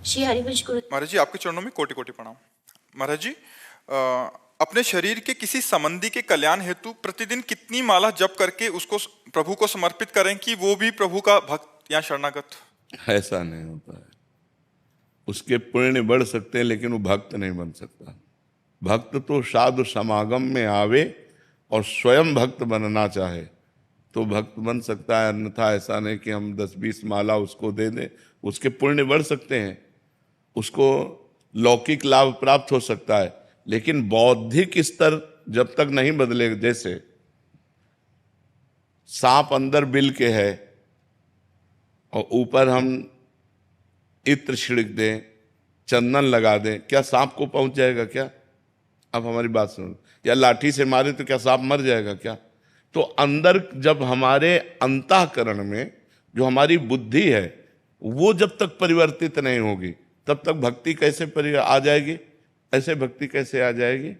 श्री हरिवंश गुरु महाराज जी, आपके चरणों में कोटि कोटि प्रणाम। महाराज जी, अपने शरीर के किसी संबंधी के कल्याण हेतु प्रतिदिन कितनी माला जप करके उसको प्रभु को समर्पित करें कि वो भी प्रभु का भक्त या शरणागत? ऐसा नहीं होता है। उसके पुण्य बढ़ सकते हैं लेकिन वो भक्त नहीं बन सकता। भक्त तो साधु समागम में आवे और स्वयं भक्त बनना चाहे तो भक्त बन सकता है, अन्यथा ऐसा नहीं कि हम 10-20 माला उसको दे दें। उसके पुण्य बढ़ सकते हैं, उसको लौकिक लाभ प्राप्त हो सकता है, लेकिन बौद्धिक स्तर जब तक नहीं बदले, जैसे सांप अंदर बिल के है और ऊपर हम इत्र छिड़क दें, चंदन लगा दें, क्या सांप को पहुंच जाएगा क्या? अब हमारी बात सुनो। या लाठी से मारे तो क्या सांप मर जाएगा क्या? तो अंदर जब हमारे अंतःकरण में जो हमारी बुद्धि है वो जब तक परिवर्तित नहीं होगी तब तक भक्ति कैसे आ जाएगी? ऐसे भक्ति कैसे आ जाएगी?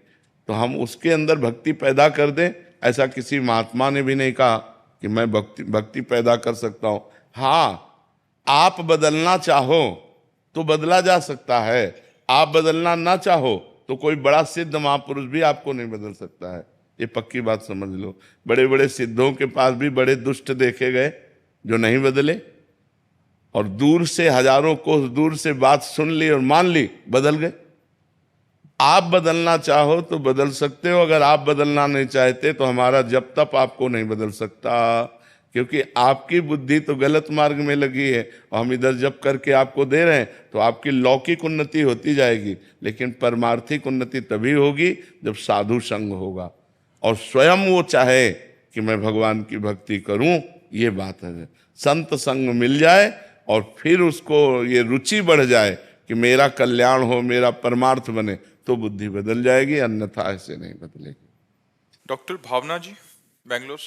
तो हम उसके अंदर भक्ति पैदा कर दें। ऐसा किसी महात्मा ने भी नहीं कहा कि मैं भक्ति पैदा कर सकता हूं। हाँ, आप बदलना चाहो तो बदला जा सकता है, आप बदलना ना चाहो तो कोई बड़ा सिद्ध महापुरुष भी आपको नहीं बदल सकता है। ये पक्की बात समझ लो। बड़े बड़े सिद्धों के पास भी बड़े दुष्ट देखे गए जो नहीं बदले, और दूर से हजारों कोस दूर से बात सुन ली और मान ली, बदल गए। आप बदलना चाहो तो बदल सकते हो, अगर आप बदलना नहीं चाहते तो हमारा जब तक आपको नहीं बदल सकता, क्योंकि आपकी बुद्धि तो गलत मार्ग में लगी है और हम इधर जब करके आपको दे रहे हैं तो आपकी लौकिक उन्नति होती जाएगी, लेकिन परमार्थिक उन्नति तभी होगी जब साधु संग होगा और स्वयं वो चाहे कि मैं भगवान की भक्ति करूं। ये बात है, संत संग मिल जाए और फिर उसको ये रुचि बढ़ जाए कि मेरा कल्याण हो, मेरा परमार्थ बने, तो बुद्धि बदल जाएगी, अन्यथा ऐसे नहीं बदलेगी। डॉक्टर भावना जी, बेंगलोर।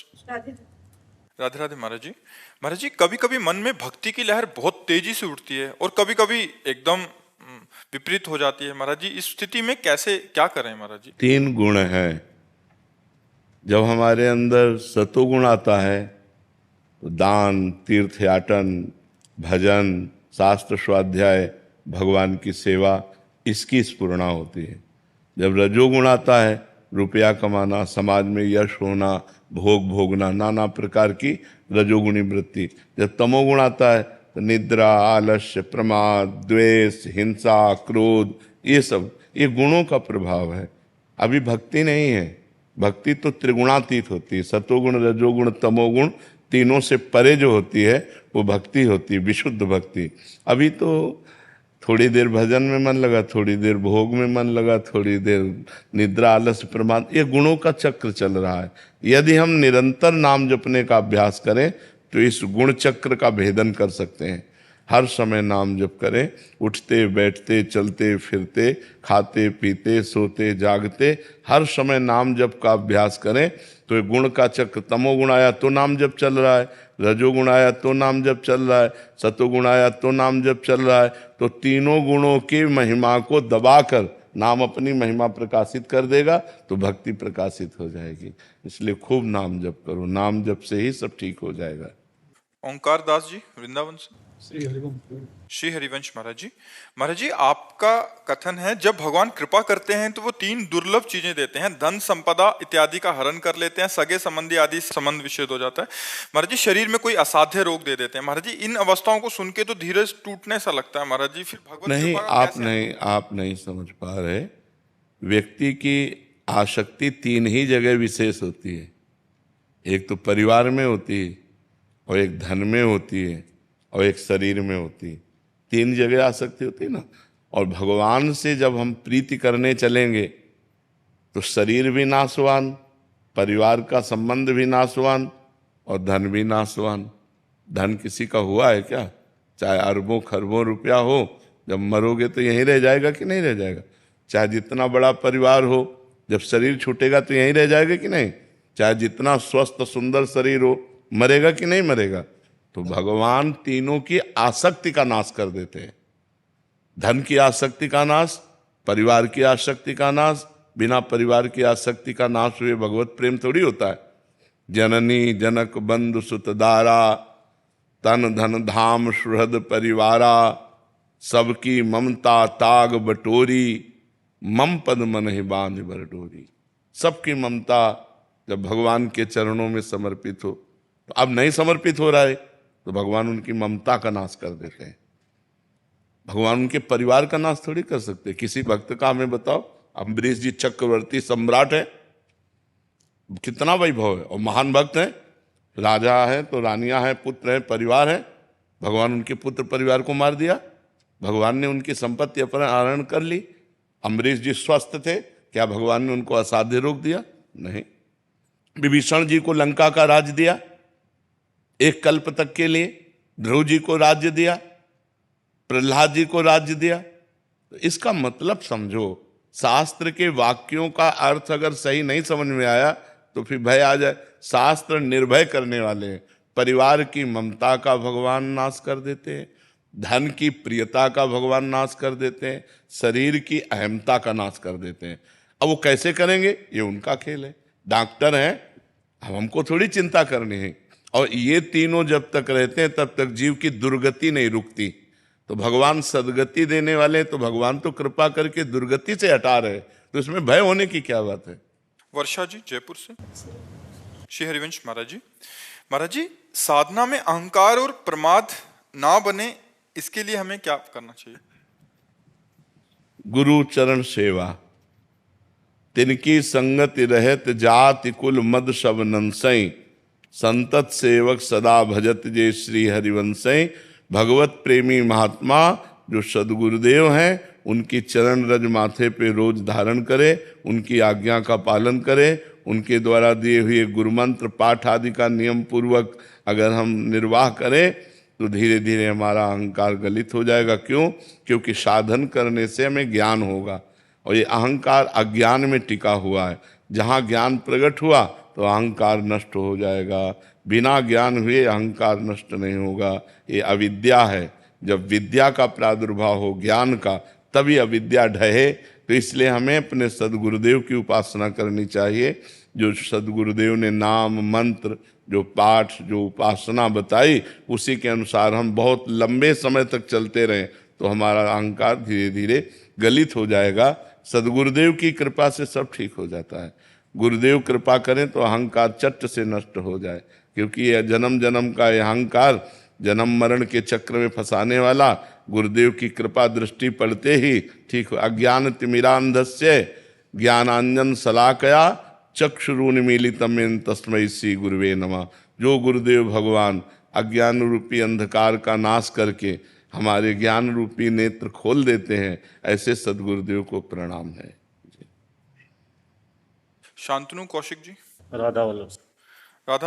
राधे राधे महाराज जी। महाराज जी, कभी कभी मन में भक्ति की लहर बहुत तेजी से उठती है और कभी कभी एकदम विपरीत हो जाती है। महाराज जी, इस स्थिति में कैसे क्या करें महाराज जी? 3 गुण है। जब हमारे अंदर सतोगुण आता है तो दान, तीर्थयाटन, भजन, शास्त्र स्वाध्याय, भगवान की सेवा, इसकी स्फुरणा होती है। जब रजोगुण आता है, रुपया कमाना, समाज में यश होना, भोग भोगना, नाना प्रकार की रजोगुणी वृत्ति। जब तमोगुण आता है तो निद्रा, आलस्य, प्रमाद, द्वेष, हिंसा, क्रोध, ये सब ये गुणों का प्रभाव है। अभी भक्ति नहीं है। भक्ति तो त्रिगुणातीत होती है। सतोगुण, रजोगुण, तमोगुण तीनों से परे जो होती है वो भक्ति होती है, विशुद्ध भक्ति। अभी तो थोड़ी देर भजन में मन लगा, थोड़ी देर भोग में मन लगा, थोड़ी देर निद्रा, आलस्य, प्रमाद, ये गुणों का चक्र चल रहा है। यदि हम निरंतर नाम जपने का अभ्यास करें तो इस गुण चक्र का भेदन कर सकते हैं। हर समय नाम जप करें, उठते बैठते, चलते फिरते, खाते पीते, सोते जागते, हर समय नाम जप का अभ्यास करें तो ये गुण का चक्र, तमोगुण आया तो नाम जप चल रहा है, रजोगुण आया तो नाम जप चल रहा है, सतोगुण आया तो नाम जप चल रहा है, तो तीनों गुणों की महिमा को दबाकर नाम अपनी महिमा प्रकाशित कर देगा तो भक्ति प्रकाशित हो जाएगी। इसलिए खूब नाम जप करो, नाम जप से ही सब ठीक हो जाएगा। ओंकार दास जी, वृंदावन से। श्री हरिवंश महाराज जी। महाराज जी, आपका कथन है जब भगवान कृपा करते हैं तो वो 3 दुर्लभ चीजें देते हैं, धन, संपदा इत्यादि का हरण कर लेते हैं, सगे संबंधी आदि संबंध विच्छेद हो जाता है। महाराज जी, शरीर में कोई असाध्य रोग दे देते हैं। महाराज जी, इन अवस्थाओं को सुन के तो धीरज टूटने सा लगता है। महाराज जी, फिर भगवत नहीं, कृपा आप नहीं समझ पा रहे। व्यक्ति की आसक्ति 3 ही जगह विशेष होती है। एक तो परिवार में होती है, और एक धन में होती है, और एक शरीर में होती है। 3 जगह आसक्ति होती है ना। और भगवान से जब हम प्रीति करने चलेंगे तो शरीर भी नाशवान, परिवार का संबंध भी नाशवान, और धन भी नाशवान। धन किसी का हुआ है क्या? चाहे अरबों खरबों रुपया हो, जब मरोगे तो यहीं रह जाएगा कि नहीं रह जाएगा? चाहे जितना बड़ा परिवार हो, जब शरीर छूटेगा तो यहीं रह जाएगा कि नहीं? चाहे जितना स्वस्थ सुंदर शरीर हो, मरेगा कि नहीं मरेगा? तो भगवान तीनों की आसक्ति का नाश कर देते हैं। धन की आसक्ति का नाश, परिवार की आसक्ति का नाश। बिना परिवार की आसक्ति का नाश हुए भगवत प्रेम थोड़ी होता है। जननी जनक बंधु सुत दारा, तन धन धाम सुहृद परिवारा, सबकी ममता ताग बटोरी, मम पद मन ही बांध बरडोरी। सबकी ममता जब भगवान के चरणों में समर्पित हो, तो अब नहीं समर्पित हो रहा है तो भगवान उनकी ममता का नाश कर देते हैं। भगवान उनके परिवार का नाश थोड़ी कर सकते। किसी भक्त का हमें बताओ, अम्बरीश जी चक्रवर्ती सम्राट है, कितना वैभव है, और महान भक्त है, राजा है तो रानियां हैं, पुत्र है, परिवार है, भगवान उनके पुत्र परिवार को मार दिया। भगवान ने उनकी संपत्ति अपहरण कर ली। अम्बरीश जी स्वस्थ थे, क्या भगवान ने उनको असाध्य रोक दिया? नहीं। विभीषण जी को लंका का राज्य दिया एक कल्प तक के लिए, ध्रुव जी को राज्य दिया, प्रहलाद जी को राज्य दिया। तो इसका मतलब समझो, शास्त्र के वाक्यों का अर्थ अगर सही नहीं समझ में आया तो फिर भय आ जाए। शास्त्र निर्भय करने वाले हैं। परिवार की ममता का भगवान नाश कर देते हैं, धन की प्रियता का भगवान नाश कर देते हैं, शरीर की अहमता का नाश कर देते हैं। अब वो कैसे करेंगे, ये उनका खेल है। डॉक्टर हैं, अब हमको थोड़ी चिंता करनी है। और ये तीनों जब तक रहते हैं तब तक जीव की दुर्गति नहीं रुकती। तो भगवान सदगति देने वाले, तो भगवान तो कृपा करके दुर्गति से हटा रहे, तो इसमें भय होने की क्या बात है। वर्षा जी जयपुर से। श्री हरिवंश महाराज जी, साधना में अहंकार और प्रमाद ना बने, इसके लिए हमें क्या करना चाहिए? गुरु चरण सेवा, तिनकी संगति रहत जाति कुल मद सब नंसई, संतत सेवक सदा भजत जे श्री हरिवंशई। भगवत प्रेमी महात्मा जो सदगुरुदेव हैं, उनकी चरण रज माथे पे रोज धारण करे, उनकी आज्ञा का पालन करे, उनके द्वारा दिए हुए गुरु मंत्र पाठ आदि का नियम पूर्वक अगर हम निर्वाह करें तो धीरे धीरे हमारा अहंकार गलित हो जाएगा। क्यों? क्योंकि साधन करने से हमें ज्ञान होगा, और ये अहंकार अज्ञान में टिका हुआ है। जहाँ ज्ञान प्रकट हुआ तो अहंकार नष्ट हो जाएगा, बिना ज्ञान हुए अहंकार नष्ट नहीं होगा। ये अविद्या है। जब विद्या का प्रादुर्भाव हो, ज्ञान का, तभी अविद्या ढहे। तो इसलिए हमें अपने सदगुरुदेव की उपासना करनी चाहिए। जो सदगुरुदेव ने नाम मंत्र, जो पाठ, जो उपासना बताई, उसी के अनुसार हम बहुत लंबे समय तक चलते रहें तो हमारा अहंकार धीरे धीरे गलित हो जाएगा। सदगुरुदेव की कृपा से सब ठीक हो जाता है। गुरुदेव कृपा करें तो अहंकार चट से नष्ट हो जाए, क्योंकि यह जन्म जन्म का यह अहंकार जन्म मरण के चक्र में फंसाने वाला, गुरुदेव की कृपा दृष्टि पड़ते ही ठीक हो। अज्ञान तिमिरांधस्य ज्ञानांजन शलाकया चक्षुरुन्मीलितम येन तस्मै श्री गुरुवे नमः। जो गुरुदेव भगवान अज्ञान रूपी अंधकार का नाश करके हमारे ज्ञान रूपी नेत्र खोल देते हैं, ऐसे सदगुरुदेव को प्रणाम है। शांतनु कौशिक जी। राधा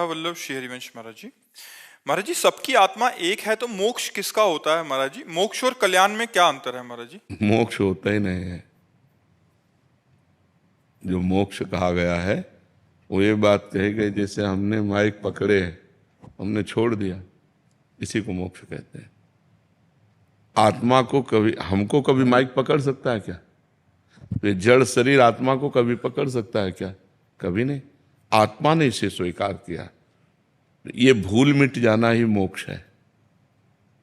वल्लभ। श्री हरिवंश महाराज जी, सबकी आत्मा एक है तो मोक्ष किसका होता है महाराज जी? मोक्ष और कल्याण में क्या अंतर है महाराज जी? मोक्ष होता ही नहीं है। जो मोक्ष कहा गया है वो ये बात कही गई जैसे हमने माइक पकड़े, हमने छोड़ दिया, इसी को मोक्ष कहते हैं। आत्मा को कभी, हमको कभी माइक पकड़ सकता है क्या? ये जड़ शरीर आत्मा को कभी पकड़ सकता है क्या? कभी नहीं। आत्मा ने इसे स्वीकार किया। ये भूल मिट जाना ही मोक्ष है।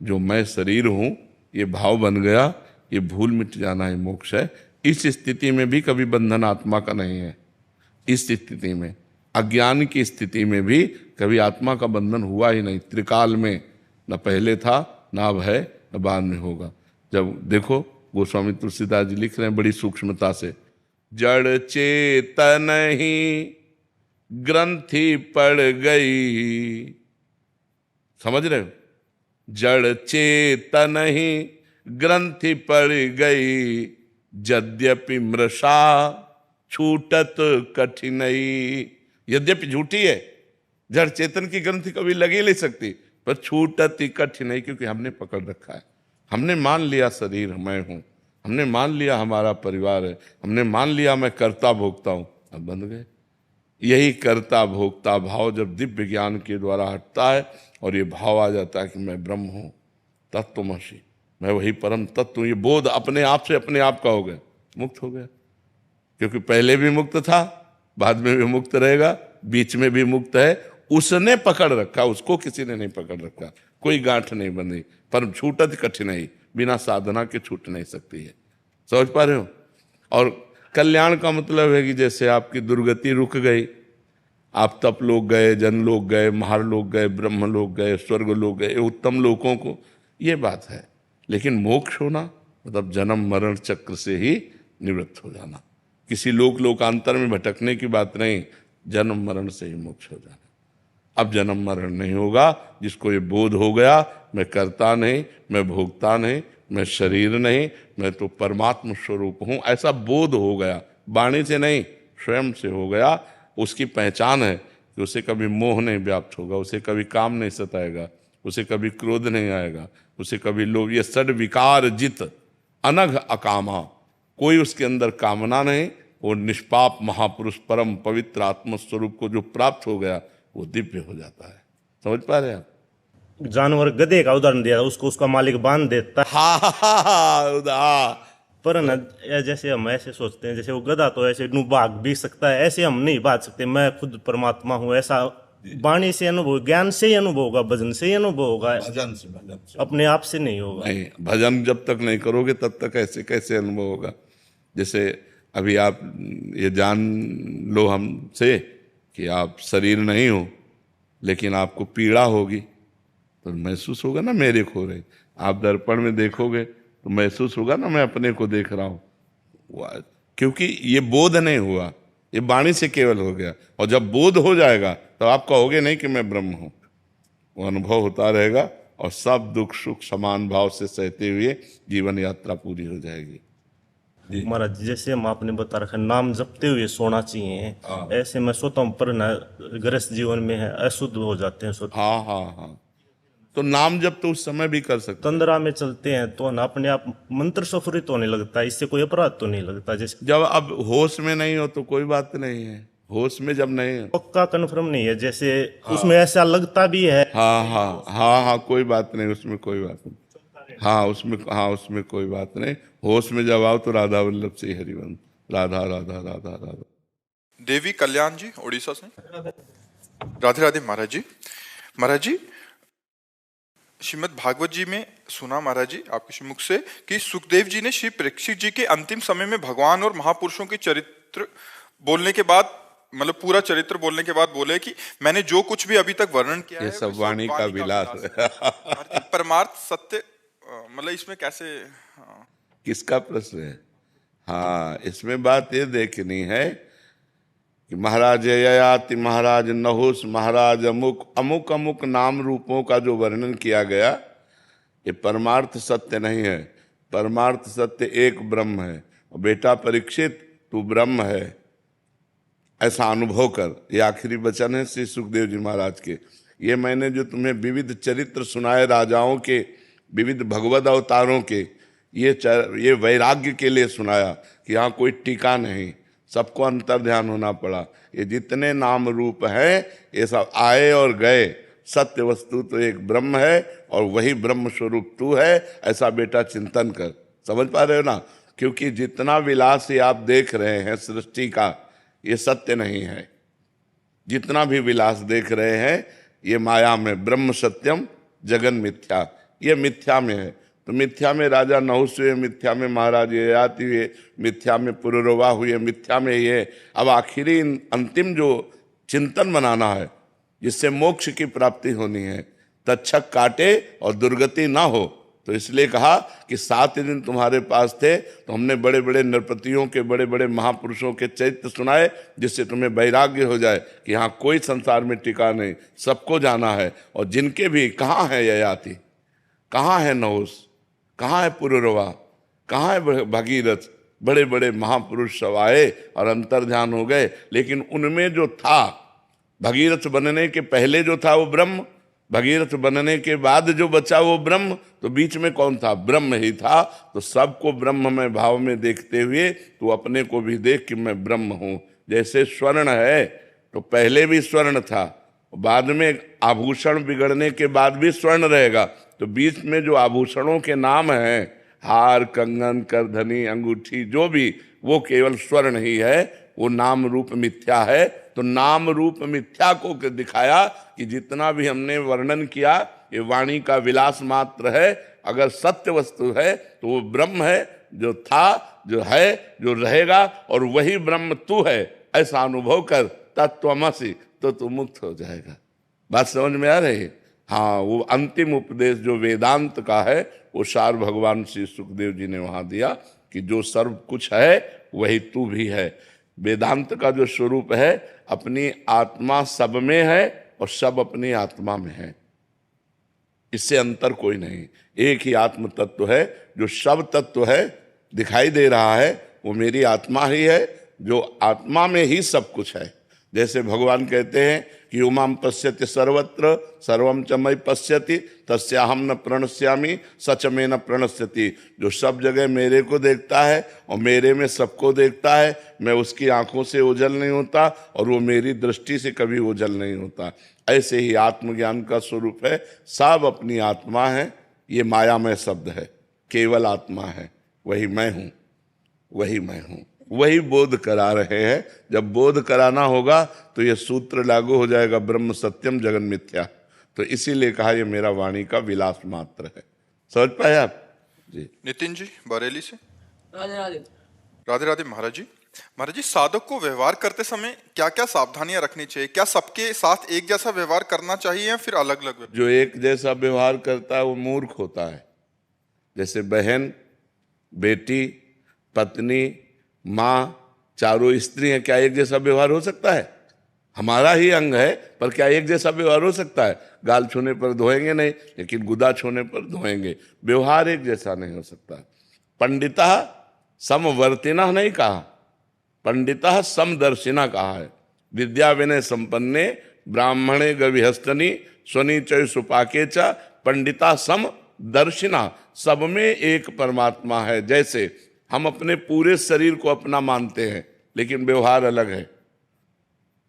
जो मैं शरीर हूं, ये भाव बन गया, ये भूल मिट जाना ही मोक्ष है। इस स्थिति में भी कभी बंधन आत्मा का नहीं है। इस स्थिति में, अज्ञान की स्थिति में भी कभी आत्मा का बंधन हुआ ही नहीं। त्रिकाल में न पहले था, न अब है, न बाद में होगा। जब देखो, गोस्वामी तुलसीदास जी लिख रहे हैं बड़ी सूक्ष्मता से, जड़ चेतन ही ग्रंथि पड़ गई। समझ रहे हो? जड़ चेतन ही ग्रंथि पड़ गई, यद्यपि मृषा छूटत कठिनई। यद्यपि झूठी है, जड़ चेतन की ग्रंथि कभी लगी नहीं सकती, पर छूटत ही कठिनई, क्योंकि हमने पकड़ रखा है। हमने मान लिया शरीर मैं हूं, हमने मान लिया हमारा परिवार है, हमने मान लिया मैं कर्ता भोक्ता हूं। अब बंध गए। यही कर्ता भोक्ता भाव जब दिव्य ज्ञान के द्वारा हटता है और ये भाव आ जाता है कि मैं ब्रह्म हूं, तत्वमसि, मैं वही परम तत्व, ये बोध अपने आप से अपने आप का हो गया, मुक्त हो गया। क्योंकि पहले भी मुक्त था, बाद में भी मुक्त रहेगा, बीच में भी मुक्त है। उसने पकड़ रखा, उसको किसी ने नहीं पकड़ रखा, कोई गांठ नहीं बंधी। पर छूटत कठिनाई, बिना साधना के छूट नहीं सकती है। समझ पा रहे हो? और कल्याण का मतलब है कि जैसे आपकी दुर्गति रुक गई, आप तप लोग गए, जन लोग गए, महार लोग गए, ब्रह्म लोग गए, स्वर्ग लोग गए, उत्तम लोगों को, ये बात है। लेकिन मोक्ष होना मतलब जन्म मरण चक्र से ही निवृत्त हो जाना, किसी लोकांतर में भटकने की बात नहीं, जन्म मरण से ही मोक्ष हो जाना। अब जन्म मरण नहीं होगा, जिसको ये बोध हो गया मैं करता नहीं, मैं भोगता नहीं, मैं शरीर नहीं, मैं तो परमात्म स्वरूप हूं, ऐसा बोध हो गया, वाणी से नहीं स्वयं से हो गया। उसकी पहचान है कि उसे कभी मोह नहीं व्याप्त होगा, उसे कभी काम नहीं सताएगा, उसे कभी क्रोध नहीं आएगा, उसे कभी लोभ, ये सड विकार जित अनघ अकामा, कोई उसके अंदर कामना नहीं। वो निष्पाप महापुरुष परम पवित्र आत्मस्वरूप को जो प्राप्त हो गया वो दिव्य हो जाता है। समझ पा रहे हैं आप? जानवर गधे का उदाहरण दिया, उसको उसका मालिक बांध देता है। हाँ, पर न जैसे हम ऐसे सोचते हैं जैसे वो गधा तो ऐसे नू भाग भी सकता है, ऐसे हम नहीं भाग सकते, मैं खुद परमात्मा हूँ, ऐसा वाणी से अनुभव, ज्ञान से ही अनुभव होगा, भजन से ही अनुभव होगा, भजन से अपने आप से नहीं होगा। नहीं, भजन जब तक नहीं करोगे तब तक ऐसे कैसे अनुभव होगा? जैसे अभी आप ये जान लो हमसे कि आप शरीर नहीं हो, लेकिन आपको पीड़ा होगी तो महसूस होगा ना मेरे खो रहे। आप दर्पण में देखोगे तो महसूस होगा ना मैं अपने को देख रहा हूँ, क्योंकि ये बोध नहीं हुआ, ये वाणी से केवल हो गया। और जब बोध हो जाएगा तो आप कहोगे नहीं कि मैं ब्रह्म हूँ, वो अनुभव होता रहेगा और सब दुख सुख समान भाव से सहते हुए जीवन यात्रा पूरी हो जाएगी। महाराज जैसे हम आपने बता रखा नाम जपते हुए सोना चाहिए, ऐसे मैं सोता हूँ पर न गृहस्थ जीवन में है अशुद्ध हो जाते हैं सोते। हाँ, तो नाम जब तो उस समय भी कर सकते। तंद्रा में चलते हैं तो ना अपने आप मंत्र सफरित होने लगता है, इससे कोई अपराध तो नहीं लगता। जैसे जब अब होश में नहीं हो तो कोई बात नहीं है, होश में जब नहीं हो पक्का कन्फर्म नहीं है, जैसे उसमें ऐसा लगता भी है। हाँ, कोई बात नहीं, उसमें कोई बात नहीं। उसमें कोई बात नहीं। होश में जब आओ तो राधा वल्लभ से हरिवंश, राधा राधा राधा राधा। देवी कल्याण जी उड़ीसा से। राधे राधे महाराज जी। महाराज जी, श्रीमद् भागवत जी में सुना महाराज जी आपके मुख से कि सुखदेव जी ने श्री परीक्षित जी के अंतिम समय में भगवान और महापुरुषों के चरित्र बोलने के बाद, मतलब पूरा चरित्र बोलने के बाद बोले कि मैंने जो कुछ भी अभी तक वर्णन किया है सब वाणी का विलास है। परमार्थ सत्य, मतलब इसमें कैसे, किसका प्रश्न है? हाँ, इसमें बात ये देखनी है कि महाराज ययाति, महाराज नहुस, महाराज अमुक अमुक अमुक नाम रूपों का जो वर्णन किया गया, ये परमार्थ सत्य नहीं है। परमार्थ सत्य एक ब्रह्म है। और बेटा परीक्षित, तू ब्रह्म है, ऐसा अनुभव कर। ये आखिरी वचन है श्री सुखदेव जी महाराज के। ये मैंने जो तुम्हें विविध चरित्र सुनाए राजाओं के, विविध भगवत अवतारों के, ये वैराग्य के लिए सुनाया कि यहाँ कोई टीका नहीं, सबको अंतर ध्यान होना पड़ा। ये जितने नाम रूप हैं ये सब आए और गए, सत्य वस्तु तो एक ब्रह्म है और वही ब्रह्म स्वरूप तू है, ऐसा बेटा चिंतन कर। समझ पा रहे हो ना? क्योंकि जितना विलास ये आप देख रहे हैं सृष्टि का, ये सत्य नहीं है। जितना भी विलास देख रहे हैं ये माया में, ब्रह्म सत्यम जगन मिथ्या, ये मिथ्या में है। तो मिथ्या में राजा नहुस हुए, मिथ्या में महाराज ययाति हुए, मिथ्या में पुरुरवा हुए, मिथ्या में ये। अब आखिरी अंतिम जो चिंतन बनाना है जिससे मोक्ष की प्राप्ति होनी है, तक्षक काटे और दुर्गति ना हो, तो इसलिए कहा कि 7 दिन तुम्हारे पास थे तो हमने बड़े बड़े नृपतियों के, बड़े बड़े महापुरुषों के चरित्र सुनाए, जिससे तुम्हें वैराग्य हो जाए कि यहाँ कोई संसार में टिका नहीं, सबको जाना है। और जिनके भी, कहाँ है ययाति, कहाँ है नहुस, कहाँ है पुरुरवा, कहाँ है भगीरथ, बड़े बड़े महापुरुष सब आए और अंतर ध्यान हो गए। लेकिन उनमें जो था, भगीरथ बनने के पहले जो था वो ब्रह्म, भगीरथ बनने के बाद जो बचा वो ब्रह्म, तो बीच में कौन था? ब्रह्म ही था। तो सबको ब्रह्म में भाव में देखते हुए तू अपने को भी देख कि मैं ब्रह्म हूँ। जैसे स्वर्ण है तो पहले भी स्वर्ण था, बाद में आभूषण बिगड़ने के बाद भी स्वर्ण रहेगा, तो बीच में जो आभूषणों के नाम हैं, हार, कंगन, करधनी, अंगूठी, जो भी, वो केवल स्वर्ण ही है, वो नाम रूप मिथ्या है। तो नाम रूप मिथ्या को दिखाया कि जितना भी हमने वर्णन किया ये वाणी का विलास मात्र है, अगर सत्य वस्तु है तो वो ब्रह्म है, जो था, जो है, जो रहेगा, और वही ब्रह्म तू है, ऐसा अनुभव कर तत्त्वमसि, तो तू मुक्त हो जाएगा। बात समझ में आ रही है? हाँ, वो अंतिम उपदेश जो वेदांत का है वो सार भगवान श्री सुखदेव जी ने वहां दिया कि जो सर्व कुछ है वही तू भी है। वेदांत का जो स्वरूप है, अपनी आत्मा सब में है और सब अपनी आत्मा में है, इससे अंतर कोई नहीं। एक ही आत्म तत्व है, जो सब तत्व है दिखाई दे रहा है वो मेरी आत्मा ही है, जो आत्मा में ही सब कुछ है। जैसे भगवान कहते हैं कि उमाम पश्यति सर्वत्र सर्वम च मयि पश्यति तस्याहम न प्रणश्यामि सच में न प्रणश्यति। जो सब जगह मेरे को देखता है और मेरे में सबको देखता है, मैं उसकी आंखों से ओझल नहीं होता और वो मेरी दृष्टि से कभी ओझल नहीं होता। ऐसे ही आत्मज्ञान का स्वरूप है, सब अपनी आत्मा है। ये मायामय शब्द है, केवल आत्मा है, वही मैं हूँ, वही मैं हूँ, वही बोध करा रहे हैं। जब बोध कराना होगा तो ये सूत्र लागू हो जाएगा, ब्रह्म सत्यम जगन मिथ्या। तो इसीलिए कहा ये मेरा वाणी का विलास मात्र है। समझ पाए आप जी? नितिन जी बरेली से। राधे राधे। राधे राधे महाराज जी। महाराज जी, साधक को व्यवहार करते समय क्या क्या सावधानियां रखनी चाहिए? क्या सबके साथ एक जैसा व्यवहार करना चाहिए या फिर अलग अलग? जो एक जैसा व्यवहार करता है वो मूर्ख होता है। जैसे बहन, बेटी, पत्नी, माँ, चारों स्त्री हैं, क्या एक जैसा व्यवहार हो सकता है? हमारा ही अंग है, पर क्या एक जैसा व्यवहार हो सकता है? गाल छूने पर धोएंगे नहीं, लेकिन गुदा छूने पर धोएंगे। व्यवहार एक जैसा नहीं हो सकता। पंडिता समवर्तिना नहीं कहा, पंडिता समदर्शिना कहा है। विद्या विनय संपन्ने ब्राह्मणे गविहस्तनी स्वनीचय सुपाके च पंडिता समदर्शिना। सब में एक परमात्मा है। जैसे हम अपने पूरे शरीर को अपना मानते हैं, लेकिन व्यवहार अलग है।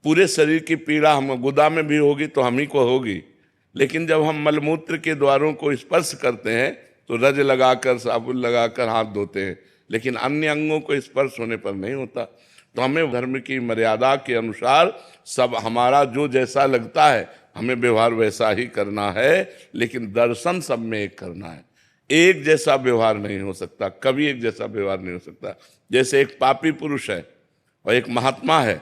पूरे शरीर की पीड़ा हम गुदा में भी होगी तो हम ही को होगी, लेकिन जब हम मलमूत्र के द्वारों को स्पर्श करते हैं तो रज लगाकर, साबुन लगाकर हाथ धोते हैं, लेकिन अन्य अंगों को स्पर्श होने पर नहीं होता। तो हमें धर्म की मर्यादा के अनुसार सब हमारा जो जैसा लगता है हमें व्यवहार वैसा ही करना है, लेकिन दर्शन सब में एक करना है। एक जैसा व्यवहार नहीं हो सकता, कभी एक जैसा व्यवहार नहीं हो सकता। जैसे एक पापी पुरुष है और एक महात्मा है,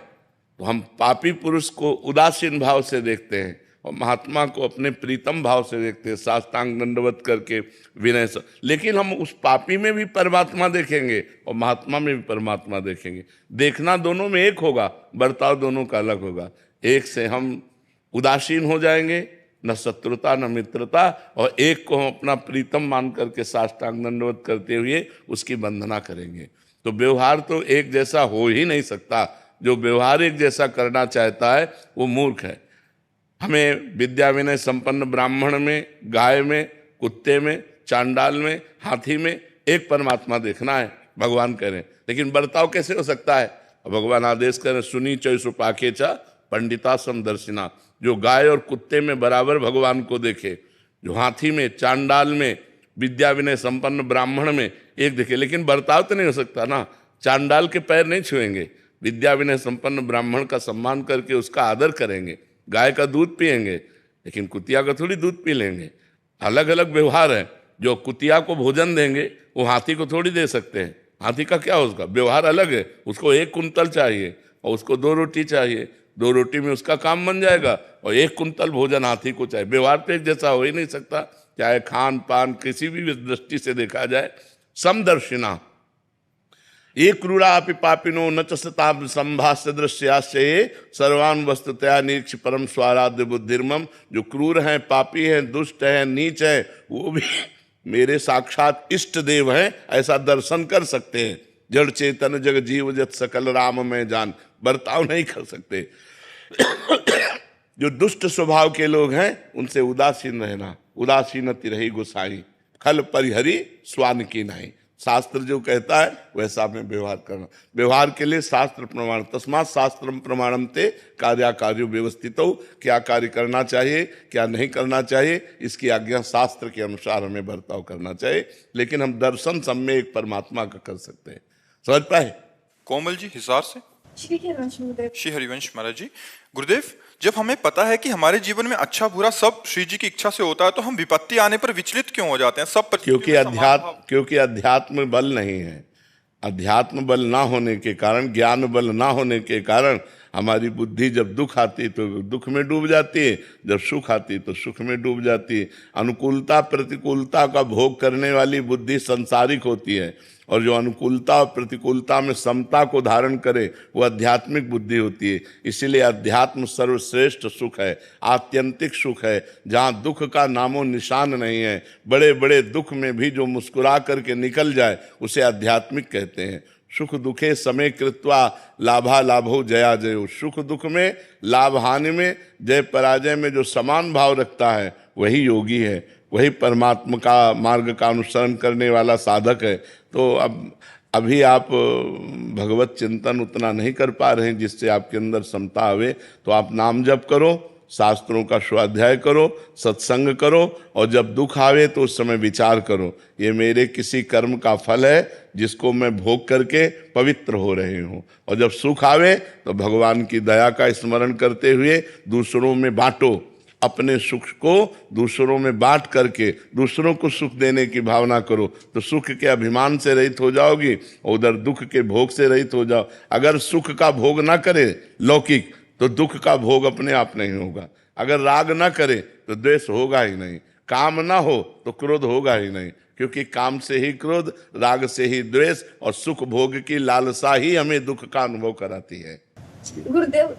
तो हम पापी पुरुष को उदासीन भाव से देखते हैं और महात्मा को अपने प्रीतम भाव से देखते हैं, साष्टांग दंडवत करके विनय से। लेकिन हम उस पापी में भी परमात्मा देखेंगे और महात्मा में भी परमात्मा देखेंगे। देखना दोनों में एक होगा, बर्ताव दोनों का अलग होगा। एक से हम उदासीन हो जाएंगे, न शत्रुता न मित्रता, और एक को हम अपना प्रीतम मान करके साष्टांग दंडवत करते हुए उसकी वंदना करेंगे। तो व्यवहार तो एक जैसा हो ही नहीं सकता। जो व्यवहार एक जैसा करना चाहता है वो मूर्ख है। हमें विद्या विनय संपन्न ब्राह्मण में, गाय में, कुत्ते में, चांडाल में, हाथी में एक परमात्मा देखना है, भगवान करें। लेकिन बर्ताव कैसे हो सकता है? भगवान आदेश करें, सुनी चय सुपाके चा पंडिता समदर्शिना। जो गाय और कुत्ते में बराबर भगवान को देखे, जो हाथी में, चांडाल में, विद्या विनय संपन्न ब्राह्मण में एक देखे। लेकिन बर्ताव तो नहीं हो सकता ना। चांडाल के पैर नहीं छुएंगे, विद्या विनय संपन्न ब्राह्मण का सम्मान करके उसका आदर करेंगे, गाय का दूध पिएंगे, लेकिन कुतिया का थोड़ी दूध पी लेंगे। अलग अलग व्यवहार है। जो कुतिया को भोजन देंगे वो हाथी को थोड़ी दे सकते हैं। हाथी का क्या, उसका व्यवहार अलग है। उसको 1 कुंतल चाहिए और उसको 2 रोटी चाहिए, 2 रोटी में उसका काम बन जाएगा, और 1 कुंतल भोजन हाथी को चाहिए। व्यवहार तो एक जैसा हो ही नहीं सकता, चाहे खान पान किसी भी दृष्टि से देखा जाए। समदर्शिना ये क्रूरापि पापिनो न च सतां संभाष्य दृश्याश्चये सर्वान् वस्तुतया निरीक्ष परम स्वाराध्य बुद्धिर्मम। जो क्रूर हैं, पापी हैं, दुष्ट हैं, नीच हैं, वो भी मेरे साक्षात इष्ट देव हैं, ऐसा दर्शन कर सकते हैं। जड़ चेतन जग जीव जत सकल राम में जान। बर्ताव नहीं कर सकते। जो दुष्ट स्वभाव के लोग हैं उनसे उदासीन रहना। उदासीनति रही गोसाई, खल परिहरी स्वान की नहीं। शास्त्र जो कहता है वैसा हमें व्यवहार करना। व्यवहार के लिए शास्त्र प्रमाण, तस्मात् शास्त्रम प्रमाणम ते कार्याकार्यो व्यवस्थितो। क्या कार्य करना चाहिए, क्या नहीं करना चाहिए, इसकी आज्ञा शास्त्र के अनुसार हमें बर्ताव करना चाहिए। लेकिन हम दर्शन सब में एक परमात्मा का कर सकते हैं। समझ पाए? कोमल जी हिसार से। श्री हरिवंश गुरुदेव। श्री हरिवंश महाराज जी। गुरुदेव, जब हमें पता है कि हमारे जीवन में अच्छा बुरा सब श्री जी की इच्छा से होता है, तो हम विपत्ति आने पर विचलित क्यों हो जाते हैं? सब परिस्थितियों में समान भाव। क्योंकि अध्यात्म बल नहीं है। अध्यात्म बल ना होने के कारण, ज्ञान बल ना होने के कारण हमारी बुद्धि जब दुख आती तो दुख में डूब जाती है, जब सुख आती तो सुख में डूब जाती है। अनुकूलता प्रतिकूलता का भोग करने वाली बुद्धि सांसारिक होती है, और जो अनुकूलता और प्रतिकूलता में समता को धारण करे वो आध्यात्मिक बुद्धि होती है। इसीलिए अध्यात्म सर्वश्रेष्ठ सुख है, आत्यंतिक सुख है, जहाँ दुख का नामो निशान नहीं है। बड़े बड़े दुख में भी जो मुस्कुरा करके निकल जाए उसे आध्यात्मिक कहते हैं। सुख दुखे समय कृत्वा लाभा लाभो जया जयो। सुख दुख में, लाभ हानि में, जय पराजय में जो समान भाव रखता है वही योगी है, वही परमात्मा का मार्ग का अनुसरण करने वाला साधक है। तो अभी आप भगवत चिंतन उतना नहीं कर पा रहे हैं जिससे आपके अंदर समता आवे, तो आप नाम जप करो, शास्त्रों का स्वाध्याय करो, सत्संग करो, और जब दुख आवे तो उस समय विचार करो, ये मेरे किसी कर्म का फल है जिसको मैं भोग करके पवित्र हो रहे हूँ। और जब सुख आवे तो भगवान की दया का स्मरण करते हुए दूसरों में बांटो, अपने सुख को दूसरों में बांट करके दूसरों को सुख देने की भावना करो, तो सुख के अभिमान से रहित हो जाओगी, उधर दुख के भोग से रहित हो जाओ। अगर सुख का भोग ना करे लौकिक तो दुख का भोग अपने आप नहीं होगा। अगर राग ना करे तो द्वेष होगा ही नहीं, काम ना हो तो क्रोध होगा ही नहीं, क्योंकि काम से ही क्रोध, राग से ही द्वेष, और सुख भोग की लालसा ही हमें दुख का अनुभव कराती है। गुरुदेव,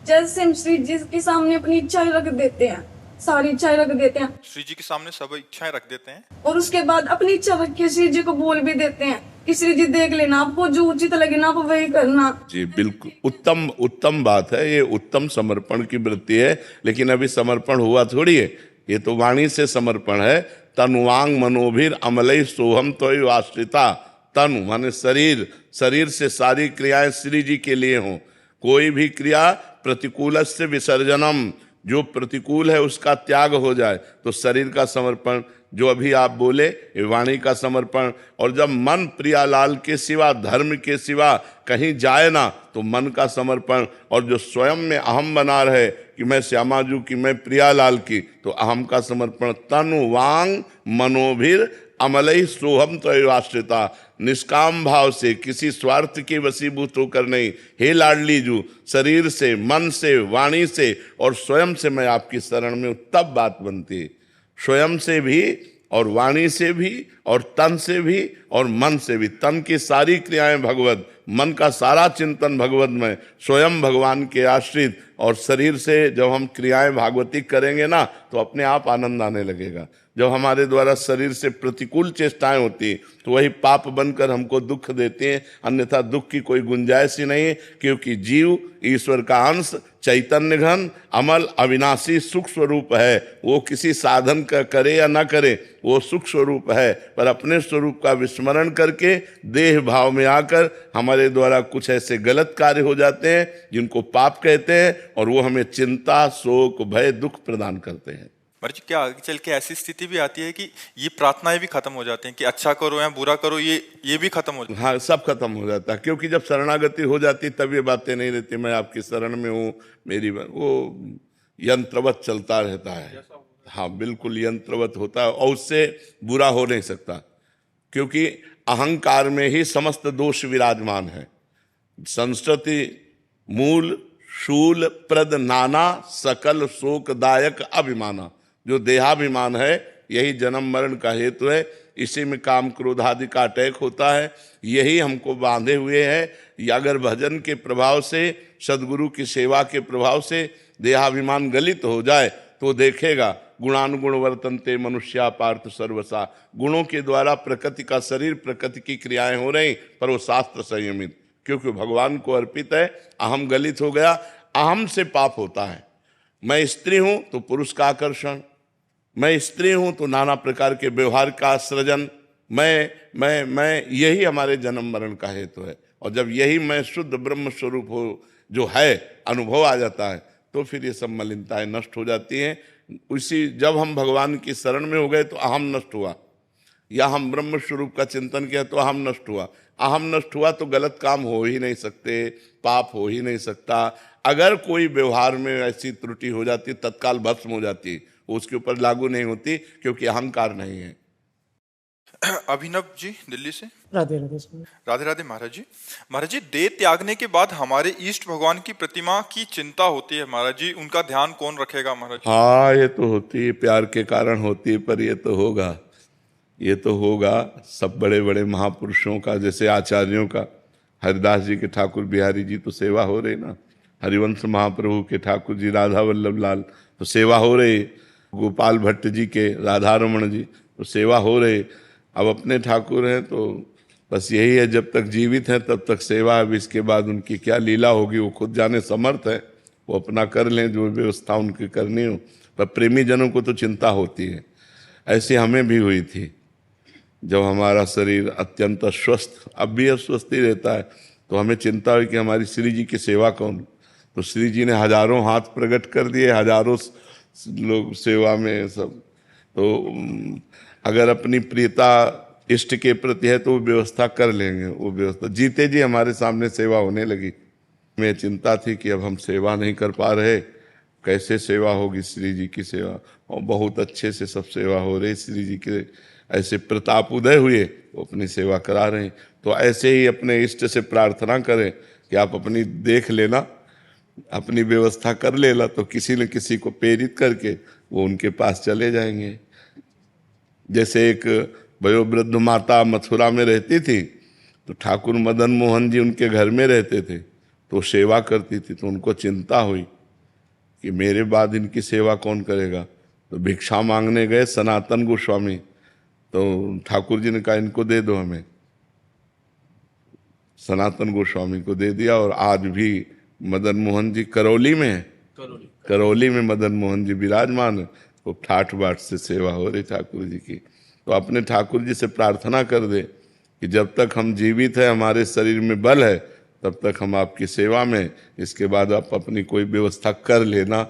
जैसे हम श्री जी के सामने अपनी इच्छाएं रख देते हैं, सारी इच्छाएं रख देते हैं, श्री जी के सामने सब इच्छाएं रख देते हैं, और उसके बाद अपनी इच्छा रख के श्री जी को बोल भी देते हैं कि श्री जी देख लेना, आपको जो उचित लगे ना आप वही करना। जी बिल्कुल उत्तम बात है, ये उत्तम समर्पण की वृत्ति है। लेकिन अभी समर्पण हुआ थोड़ी है, ये तो वाणी से समर्पण है। तनुवांग मनोभिर अमलई सोहम तो आश्रिता। तनु माने शरीर, शरीर से सारी क्रियाएं श्री जी के लिए हों। कोई भी क्रिया प्रतिकूल से विसर्जनम, जो प्रतिकूल है उसका त्याग हो जाए, तो शरीर का समर्पण, जो अभी आप बोले ये वाणी का समर्पण। और जब मन प्रियालाल के सिवा, धर्म के सिवा कहीं जाए ना, तो मन का समर्पण। और जो स्वयं में अहम बना रहे कि मैं श्यामाजू की, मैं प्रियालाल की, तो अहम का समर्पण। तनु वांग मनोभिर अमलई सोहम तो आश्रिता। निष्काम भाव से, किसी स्वार्थ के वशीभूत होकर नहीं, हे लाडली जू, शरीर से, मन से, वाणी से और स्वयं से मैं आपकी शरण में हूं, तब बात बनती है। स्वयं से भी और वाणी से भी और तन से भी और मन से भी। तन की सारी क्रियाएं भगवत, मन का सारा चिंतन भगवत में, स्वयं भगवान के आश्रित। और शरीर से जब हम क्रियाएं भागवतिक करेंगे ना, तो अपने आप आनंद आने लगेगा। जब हमारे द्वारा शरीर से प्रतिकूल चेष्टाएं होती तो वही पाप बनकर हमको दुख देते हैं, अन्यथा दुख की कोई गुंजाइश ही नहीं है। क्योंकि जीव ईश्वर का अंश, चैतन्य घन, अमल, अविनाशी सुख स्वरूप है। वो किसी साधन का करे या ना करे, वो सुख स्वरूप है। पर अपने स्वरूप का विस्मरण करके देह भाव में आकर हमारे द्वारा कुछ ऐसे गलत कार्य हो जाते हैं जिनको पाप कहते हैं, और वो हमें चिंता, शोक, भय, दुख प्रदान करते हैं। महाराज जी, क्या आगे चल के ऐसी स्थिति भी आती है कि ये प्रार्थनाएं भी खत्म हो जाती हैं कि अच्छा करो या बुरा करो, ये भी खत्म हो जाता है? हाँ, सब खत्म हो जाता है। क्योंकि जब शरणागति हो जाती तब ये बातें नहीं रहती, मैं आपकी शरण में हूँ, मेरी, वो यंत्रवत चलता रहता है। हाँ बिल्कुल यंत्रवत होता है, और उससे बुरा हो नहीं सकता, क्योंकि अहंकार में ही समस्त दोष विराजमान है। संस्कृति मूल शूल प्रद नाना सकल शोकदायक अभिमाना। जो देहाभिमान है यही जन्म मरण का हेतु है। इसी में काम क्रोध आदि का अटैक होता है, यही हमको बांधे हुए है। अगर भजन के प्रभाव से, सदगुरु की सेवा के प्रभाव से देहाभिमान गलित हो जाए तो देखेगा गुणानुगुण वर्तन्ते मनुष्या पार्थ सर्वसा। गुणों के द्वारा प्रकृति का शरीर, प्रकृति की क्रियाएं हो रही, पर वो शास्त्र संयमित, क्योंकि भगवान को अर्पित है। अहम गलित हो गया, अहम से पाप होता है। मैं स्त्री हूं तो पुरुष का आकर्षण, मैं स्त्री हूं तो नाना प्रकार के व्यवहार का सृजन, मैं यही हमारे जन्म मरण का हेतु है। और जब यही मैं शुद्ध ब्रह्म स्वरूप हो जो है अनुभव आ जाता है, तो फिर ये सब मलिनताएं नष्ट हो जाती हैं। उसी जब हम भगवान की शरण में हो गए तो अहम नष्ट हुआ, या हम ब्रह्म स्वरूप का चिंतन किया तो अहम नष्ट हुआ। अहम नष्ट हुआ तो गलत काम हो ही नहीं सकते, पाप हो ही नहीं सकता। अगर कोई व्यवहार में ऐसी त्रुटि हो जाती तत्काल भस्म हो जाती, उसके ऊपर लागू नहीं होती, क्योंकि अहंकार नहीं है। अभिनव जी दिल्ली से। राधे राधे स्वामी। राधे राधे महाराज जी। महाराज जी, देह त्यागने के बाद हमारे इष्ट भगवान की प्रतिमा की चिंता होती है महाराज जी, उनका ध्यान कौन रखेगा महाराज जी? हाँ, ये तो होती है, प्यार के कारण होती है, पर ये तो होगा, ये तो होगा। सब बड़े बड़े महापुरुषों का, जैसे आचार्यों का, हरिदास जी के ठाकुर बिहारी जी तो सेवा हो रही ना, हरिवंश महाप्रभु के ठाकुर जी राधा वल्लभ लाल तो सेवा हो रही, गोपाल भट्ट जी के राधा रमण जी तो सेवा हो रही। अब अपने ठाकुर हैं तो बस यही है, जब तक जीवित हैं तब तक सेवा। अब इसके बाद उनकी क्या लीला होगी वो खुद जाने, समर्थ है, वो अपना कर लें जो व्यवस्था उनकी करनी हो। पर प्रेमी जनों को तो चिंता होती है। ऐसी हमें भी हुई थी, जब हमारा शरीर अत्यंत अस्वस्थ, अब भी अस्वस्थ ही रहता है, तो हमें चिंता हुई कि हमारी श्री जी की सेवा कौन। तो श्री जी ने हजारों हाथ प्रकट कर दिए, हजारों लोग सेवा में सब। तो अगर अपनी प्रियता इष्ट के प्रति है तो वो व्यवस्था कर लेंगे, वो व्यवस्था जीते जी हमारे सामने सेवा होने लगी। मैं चिंता थी कि अब हम सेवा नहीं कर पा रहे, कैसे सेवा होगी श्री जी की सेवा। और बहुत अच्छे से सब सेवा हो रही, श्री जी के ऐसे प्रताप उदय हुए, वो अपनी सेवा करा रहे हैं। तो ऐसे ही अपने इष्ट से प्रार्थना करें कि आप अपनी देख लेना, अपनी व्यवस्था कर लेना, तो किसी न किसी को प्रेरित करके वो उनके पास चले जाएंगे। जैसे एक वयोवृद्ध माता मथुरा में रहती थी, तो ठाकुर मदन मोहन जी उनके घर में रहते थे, तो सेवा करती थी। तो उनको चिंता हुई कि मेरे बाद इनकी सेवा कौन करेगा। तो भिक्षा मांगने गए सनातन गोस्वामी, तो ठाकुर जी ने कहा इनको दे दो हमें। सनातन गोस्वामी को दे दिया। और आज भी मदन मोहन जी करौली में है, करौली में मदन मोहन जी विराजमान है, तो ठाठ बाट से सेवा हो रही ठाकुर जी की। तो अपने ठाकुर जी से प्रार्थना कर दे कि जब तक हम जीवित है, हमारे शरीर में बल है, तब तक हम आपकी सेवा में, इसके बाद आप अपनी कोई व्यवस्था कर लेना,